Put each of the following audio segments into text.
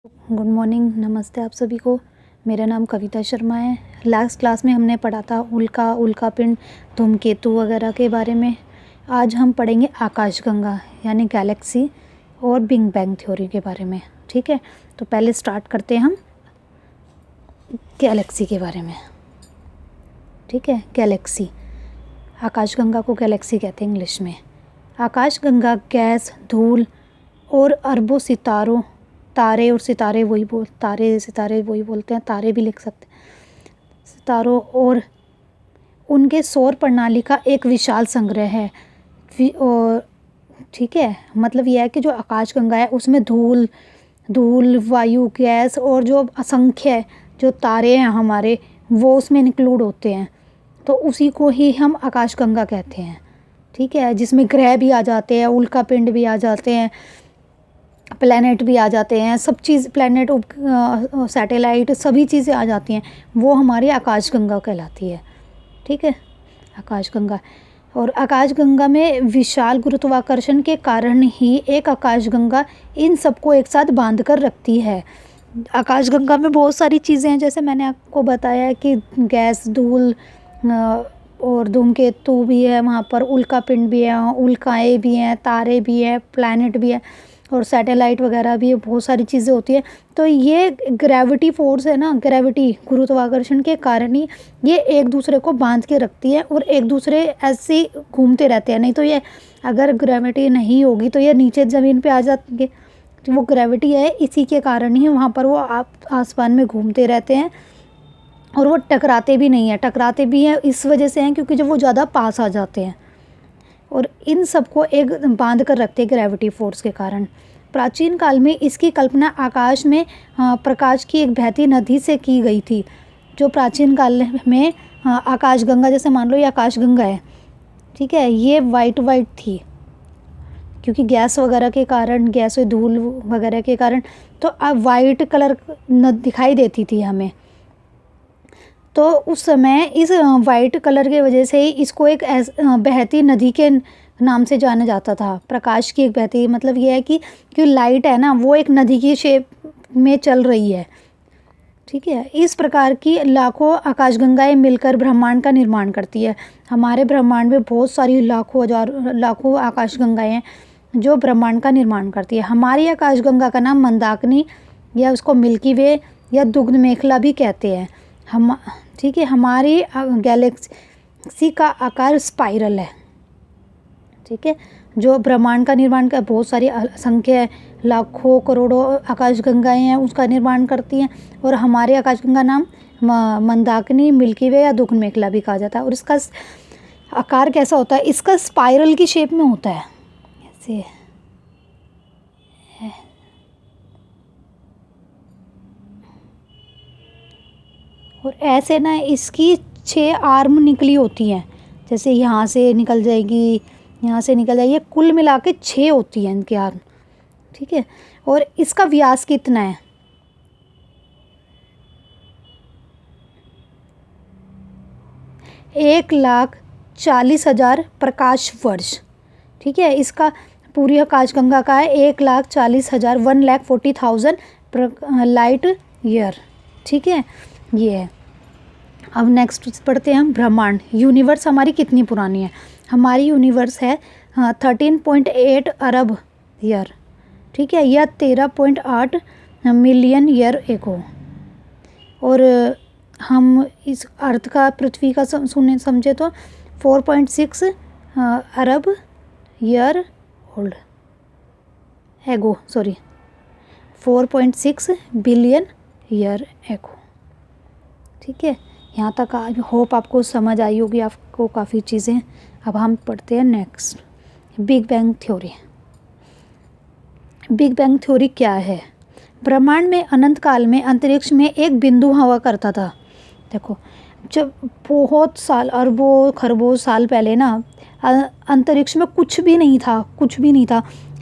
Good morning, नमस्ते आप सभी को। मेरा नाम कविता शर्मा है। लास्ट क्लास में हमने पढ़ा था उल्कापिंड, धूमकेतु वगैरह के बारे में। आज हम पढ़ेंगे आकाशगंगा यानी गैलेक्सी और बिग बैंग थ्योरी के बारे में। ठीक है, तो पहले स्टार्ट करते हैं हम गैलेक्सी के बारे में। ठीक है, गैलेक्सी, आकाशगंगा को गैलेक्सी कहते हैं इंग्लिश में। आकाशगंगा गैस, धूल और अरबों सितारों, तारे और सितारे सितारे वही बोलते हैं, तारे भी लिख सकते हैं, सितारों और उनके सौर प्रणाली का एक विशाल संग्रह है। और ठीक है, मतलब यह है कि जो आकाशगंगा है उसमें धूल, वायु, गैस और जो असंख्य जो तारे हैं हमारे, वो उसमें इंक्लूड होते हैं। तो उसी को ही हम आकाशगंगा कहते हैं। ठीक है, जिसमें ग्रह भी आ जाते हैं, उल्कापिंड भी आ जाते हैं, प्लैनेट भी आ जाते हैं, सब चीज़, प्लैनेट, सैटेलाइट, सभी चीज़ें आ जाती हैं, वो हमारी आकाशगंगा कहलाती है। ठीक है, आकाशगंगा। और आकाशगंगा में विशाल गुरुत्वाकर्षण के कारण ही एक आकाशगंगा इन सबको एक साथ बांध कर रखती है। आकाशगंगा में बहुत सारी चीज़ें हैं, जैसे मैंने आपको बताया कि गैस, धूल और धूमकेतु भी है, वहाँ पर उल्कापिंड भी है, उल्काएँ भी हैं, तारे भी हैं, प्लैनेट भी है और सैटेलाइट वगैरह भी, बहुत सारी चीज़ें होती हैं। तो ये ग्रेविटी फोर्स है ना, ग्रेविटी, गुरुत्वाकर्षण के कारण ही ये एक दूसरे को बांध के रखती है और एक दूसरे ऐसे ही घूमते रहते हैं। नहीं तो ये, अगर ग्रेविटी नहीं होगी तो ये नीचे ज़मीन पे आ जाएंगे। वो ग्रेविटी है, इसी के कारण ही वहाँ पर वो आसमान में घूमते रहते हैं और वो टकराते भी नहीं हैं। टकराते भी हैं इस वजह से हैं क्योंकि जब वो ज़्यादा पास आ जाते हैं, और इन सबको एक बांध कर रखते हैं ग्रेविटी फोर्स के कारण। प्राचीन काल में इसकी कल्पना आकाश में प्रकाश की एक बहती नदी से की गई थी। जो प्राचीन काल में आकाशगंगा, जैसे मान लो ये आकाशगंगा है, ठीक है, ये वाइट थी क्योंकि गैस वगैरह के कारण, गैस और धूल वगैरह के कारण, तो अब वाइट कलर दिखाई देती थी हमें। तो उस समय इस वाइट कलर के वजह से ही इसको एक बहती नदी के नाम से जाना जाता था। प्रकाश की एक बहती, मतलब ये है कि लाइट है ना, वो एक नदी की शेप में चल रही है। ठीक है, इस प्रकार की लाखों आकाशगंगाएं मिलकर ब्रह्मांड का निर्माण करती है। हमारे ब्रह्मांड में बहुत सारी लाखों आकाशगंगाएं हैं जो ब्रह्मांड का निर्माण करती है। हमारी आकाशगंगा का नाम मंदाकिनी या उसको मिल्की वे या दुग्ध मेखला भी कहते हैं हम। ठीक है, हमारी गैलेक्सी का आकार स्पाइरल है। ठीक है, जो ब्रह्मांड का निर्माण का बहुत सारी असंख्य लाखों करोड़ों आकाशगंगाएं हैं उसका निर्माण करती हैं। और हमारे आकाशगंगा नाम मंदाकिनी, मिल्की वे या दुग्ध मेखला भी कहा जाता है। और इसका आकार कैसा होता है? इसका स्पाइरल की शेप में होता है, ऐसे है। और ऐसे ना इसकी 6 आर्म निकली होती हैं, जैसे यहाँ से निकल जाएगी, यहाँ से निकल जाएगी, कुल मिला के 6 होती हैं इनके आर्म। ठीक है, और इसका व्यास कितना है? 1,40,000 प्रकाश वर्ष। ठीक है, इसका पूरी आकाशगंगा का है 1,40,000, 1,40,000 लाइट ईयर। ठीक है, ये है। अब नेक्स्ट पढ़ते हैं हम ब्रह्मांड। यूनिवर्स हमारी कितनी पुरानी है? हमारी यूनिवर्स है 13.8 अरब ईयर। ठीक है, यह 13.8 मिलियन ईयर एगो। और हम इस अर्थ का, पृथ्वी का समझे तो 4.6 अरब ईयर ओल्ड एगो, 4.6 बिलियन ईयर एगो। ठीक है, यहाँ तक आई होप आपको समझ आई होगी, आपको काफ़ी चीज़ें। अब हम पढ़ते हैं next, big bang theory. Big bang theory क्या है? ब्रह्मांड में अनंत काल में अंतरिक्ष में एक बिंदु हुआ करता था। देखो, जब बहुत साल, अरबों खरबों साल पहले ना, अंतरिक्ष में कुछ भी नहीं था।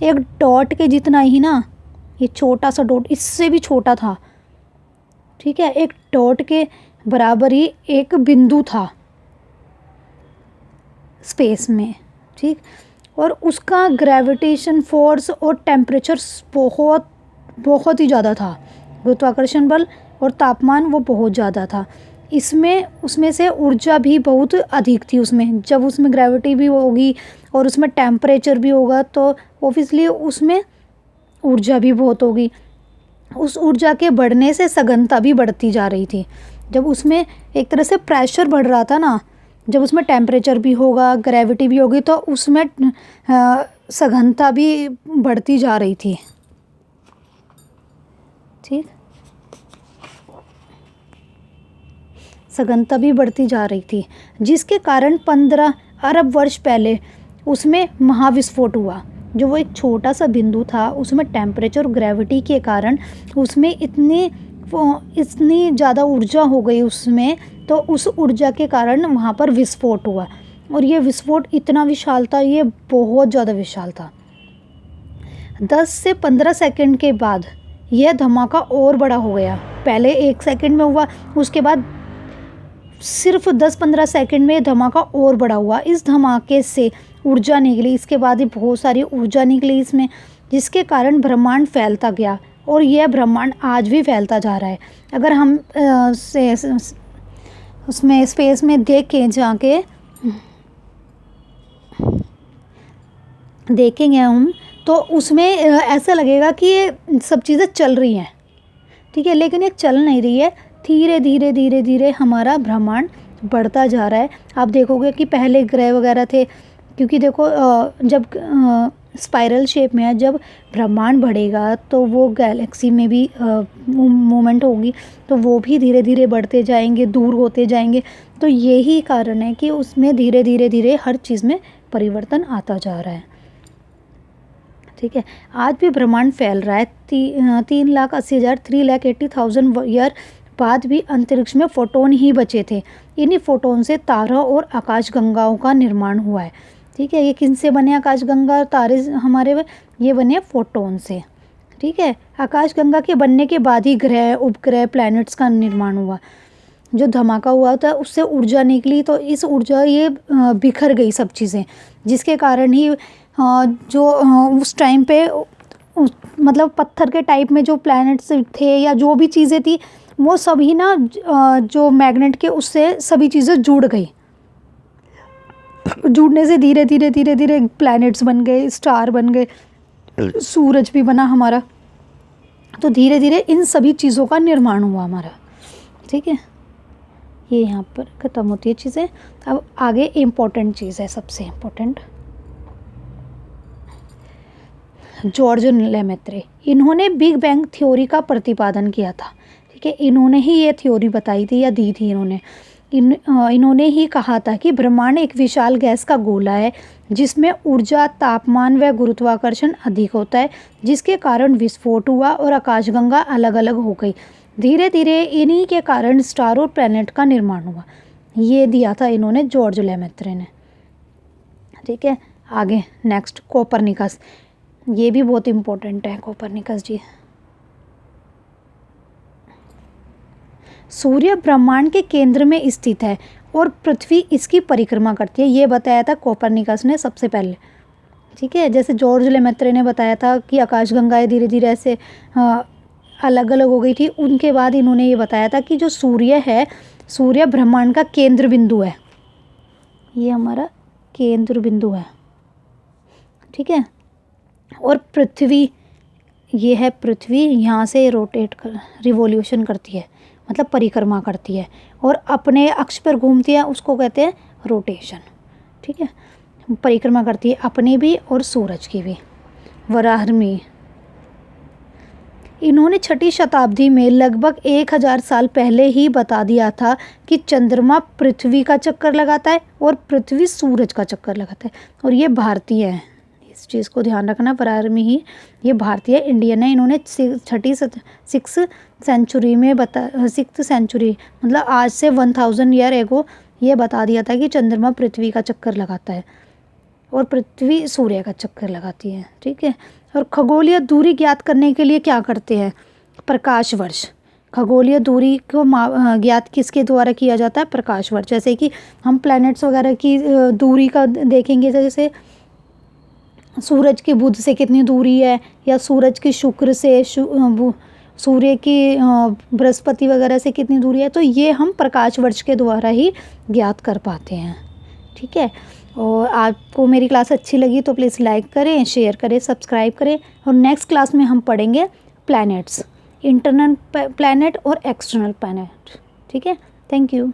एक डॉट के जितना ही ना, ये छोटा सा डॉट, इससे भी छोटा था। ठीक है, एक डॉट के बराबर ही एक बिंदु था स्पेस में। ठीक, और उसका ग्रेविटेशन फोर्स और टेम्परेचर बहुत बहुत ही ज़्यादा था, गुरुत्वाकर्षण बल और तापमान वो बहुत ज़्यादा था। उसमें से ऊर्जा भी बहुत अधिक थी उसमें। जब उसमें ग्रेविटी भी होगी और उसमें टेम्परेचर भी होगा तो ऑब्वियसली उसमें ऊर्जा भी बहुत होगी। उस ऊर्जा के बढ़ने से सघनता भी बढ़ती जा रही थी। जब उसमें एक तरह से प्रेशर बढ़ रहा था ना, जब उसमें टेम्परेचर भी होगा, ग्रेविटी भी होगी, तो उसमें सघनता भी बढ़ती जा रही थी। ठीक, सघनता भी बढ़ती जा रही थी, जिसके कारण 15 अरब वर्ष पहले उसमें महाविस्फोट हुआ। जो वो एक छोटा सा बिंदु था, उसमें टेम्परेचर और ग्रेविटी के कारण उसमें इतनी ज़्यादा ऊर्जा हो गई उसमें, तो उस ऊर्जा के कारण वहाँ पर विस्फोट हुआ। और ये विस्फोट इतना विशाल था, ये बहुत ज़्यादा विशाल था। 10 से 15 सेकंड के बाद यह धमाका और बड़ा हो गया। पहले 1 सेकंड में हुआ, उसके बाद सिर्फ 10-15 सेकंड में धमाका और बड़ा हुआ। इस धमाके से ऊर्जा निकली, इसके बाद ही बहुत सारी ऊर्जा निकली इसमें, जिसके कारण ब्रह्मांड फैलता गया। और यह ब्रह्मांड आज भी फैलता जा रहा है। अगर हम उसमें स्पेस में देखें, जाके देखेंगे हम, तो उसमें ऐसा लगेगा कि ये सब चीज़ें चल रही हैं, ठीक है, लेकिन ये चल नहीं रही है। धीरे धीरे धीरे धीरे हमारा ब्रह्मांड बढ़ता जा रहा है। आप देखोगे कि पहले ग्रह वगैरह थे, क्योंकि देखो जब स्पाइरल शेप में है, जब ब्रह्मांड बढ़ेगा तो वो गैलेक्सी में भी मूवमेंट होगी, तो वो भी धीरे धीरे बढ़ते जाएंगे, दूर होते जाएंगे। तो यही कारण है कि उसमें धीरे धीरे धीरे हर चीज़ में परिवर्तन आता जा रहा है। ठीक है, आज भी ब्रह्मांड फैल रहा है। 3,80,000 3,80,000 ईयर बाद भी अंतरिक्ष में फोटोन ही बचे थे। इन्हीं फोटोन से तारों और आकाशगंगाओं का निर्माण हुआ है। ठीक है, ये किन से बने आकाशगंगा और तारे हमारे? ये बने फोटोन से। ठीक है, आकाशगंगा के बनने के बाद ही ग्रह, उपग्रह, प्लैनेट्स का निर्माण हुआ। जो धमाका हुआ था उससे ऊर्जा निकली, तो इस ऊर्जा ये बिखर गई सब चीज़ें, जिसके कारण ही जो उस टाइम पे मतलब पत्थर के टाइप में जो प्लैनेट्स थे या जो भी चीज़ें थी, वो सभी ना जो मैग्नेट के उससे सभी चीज़ें जुड़ गई। जुड़ने से धीरे धीरे धीरे धीरे प्लैनेट्स बन गए, स्टार बन गए, सूरज भी बना हमारा। तो धीरे धीरे इन सभी चीज़ों का निर्माण हुआ हमारा। ठीक है, ये यहाँ पर ख़त्म होती है चीज़ें। अब आगे इम्पोर्टेंट चीज़ है, सबसे इम्पोर्टेंट, जॉर्ज लेमेत्रे। इन्होंने बिग बैंग थ्योरी का प्रतिपादन किया था। ठीक है, इन्होंने ही ये थ्योरी बताई थी या दी थी इन्होंने ही कहा था कि ब्रह्मांड एक विशाल गैस का गोला है, जिसमें ऊर्जा, तापमान व गुरुत्वाकर्षण अधिक होता है, जिसके कारण विस्फोट हुआ और आकाशगंगा अलग अलग हो गई। धीरे धीरे इन्हीं के कारण स्टार और प्लैनेट का निर्माण हुआ। ये दिया था इन्होंने, जॉर्ज लेमेत्रे ने। ठीक है, आगे नेक्स्ट कोपरनिकस। ये भी बहुत इम्पोर्टेंट है कोपरनिकस जी। सूर्य ब्रह्मांड के केंद्र में स्थित है और पृथ्वी इसकी परिक्रमा करती है। ये बताया था कोपरनिकस ने सबसे पहले। ठीक है, जैसे जॉर्ज लेमेत्रे ने बताया था कि आकाशगंगाएं धीरे धीरे ऐसे अलग अलग हो गई थी, उनके बाद इन्होंने ये बताया था कि जो सूर्य है, सूर्य ब्रह्मांड का केंद्र बिंदु है। ये हमारा केंद्र बिंदु है। ठीक है, और पृथ्वी, ये है पृथ्वी, यहाँ से रोटेट कर रिवॉल्यूशन करती है, मतलब परिक्रमा करती है और अपने अक्ष पर घूमती है, उसको कहते हैं रोटेशन। ठीक है, परिक्रमा करती है अपनी भी और सूरज की भी। वराहमिहिर, इन्होंने 6वीं शताब्दी में लगभग 1000 साल पहले ही बता दिया था कि चंद्रमा पृथ्वी का चक्कर लगाता है और पृथ्वी सूरज का चक्कर लगाता है। और ये भारतीय है, इस चीज़ को ध्यान रखना। वराहमिहिर ये भारतीय इंडियन है। इन्होंने 6th सेंचुरी में 6th सेंचुरी मतलब आज से 1000 ईयर एगो ये बता दिया था कि चंद्रमा पृथ्वी का चक्कर लगाता है और पृथ्वी सूर्य का चक्कर लगाती है। ठीक है, और खगोलीय दूरी ज्ञात करने के लिए क्या करते हैं? प्रकाश वर्ष। खगोलीय दूरी को ज्ञात किसके द्वारा किया जाता है? प्रकाश वर्ष। जैसे कि हम प्लैनेट्स वगैरह की दूरी का देखेंगे, जैसे सूरज की बुध से कितनी दूरी है, या सूरज की शुक्र से, सूर्य की बृहस्पति वगैरह से कितनी दूरी है, तो ये हम प्रकाश वर्ष के द्वारा ही ज्ञात कर पाते हैं। ठीक है, और आपको मेरी क्लास अच्छी लगी तो प्लीज़ लाइक करें, शेयर करें, सब्सक्राइब करें। और नेक्स्ट क्लास में हम पढ़ेंगे प्लैनेट्स, इंटरनल प्लैनेट और एक्सटर्नल प्लैनेट। ठीक है, थैंक यू।